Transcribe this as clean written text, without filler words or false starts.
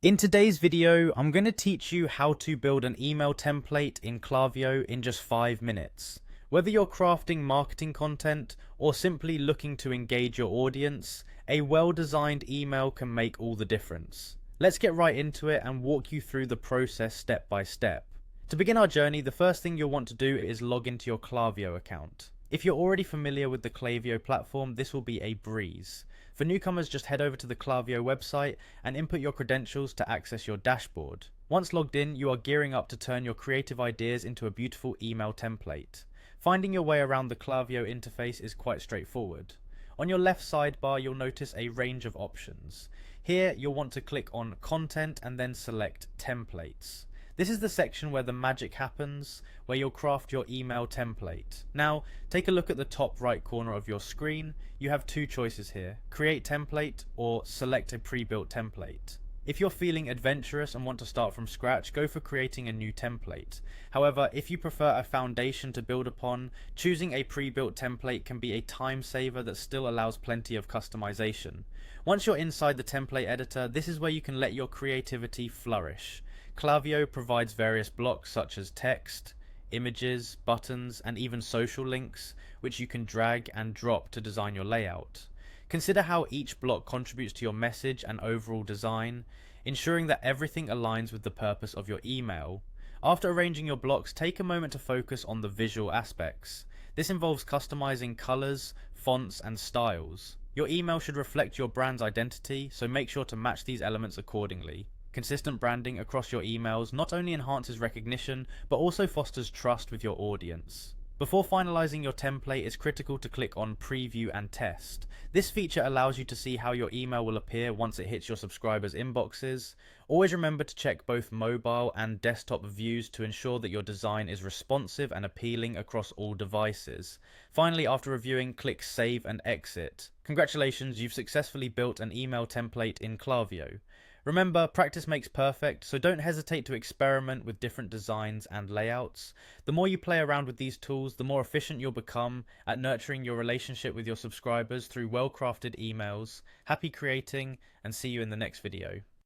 In today's video, I'm going to teach you how to build an email template in Klaviyo in just 5 minutes. Whether you're crafting marketing content or simply looking to engage your audience, a well-designed email can make all the difference. Let's get right into it and walk you through the process step by step. To begin our journey, the first thing you'll want to do is log into your Klaviyo account. If you're already familiar with the Klaviyo platform, this will be a breeze. For newcomers, just head over to the Klaviyo website and input your credentials to access your dashboard. Once logged in, you are gearing up to turn your creative ideas into a beautiful email template. Finding your way around the Klaviyo interface is quite straightforward. On your left sidebar, you'll notice a range of options. Here, you'll want to click on Content and then select Templates. This is the section where the magic happens, where you'll craft your email template. Now, take a look at the top right corner of your screen. You have two choices here: create template or select a pre-built template. If you're feeling adventurous and want to start from scratch, go for creating a new template. However, if you prefer a foundation to build upon, choosing a pre-built template can be a time saver that still allows plenty of customization. Once you're inside the template editor, this is where you can let your creativity flourish. Klaviyo provides various blocks such as text, images, buttons, and even social links, which you can drag and drop to design your layout. Consider how each block contributes to your message and overall design, ensuring that everything aligns with the purpose of your email. After arranging your blocks, take a moment to focus on the visual aspects. This involves customizing colors, fonts, and styles. Your email should reflect your brand's identity, so make sure to match these elements accordingly. Consistent branding across your emails not only enhances recognition, but also fosters trust with your audience. Before finalizing your template, it's critical to click on Preview and Test. This feature allows you to see how your email will appear once it hits your subscribers' inboxes. Always remember to check both mobile and desktop views to ensure that your design is responsive and appealing across all devices. Finally, after reviewing, click Save and Exit. Congratulations, you've successfully built an email template in Klaviyo. Remember, practice makes perfect, so don't hesitate to experiment with different designs and layouts. The more you play around with these tools, the more efficient you'll become at nurturing your relationship with your subscribers through well-crafted emails. Happy creating, and see you in the next video.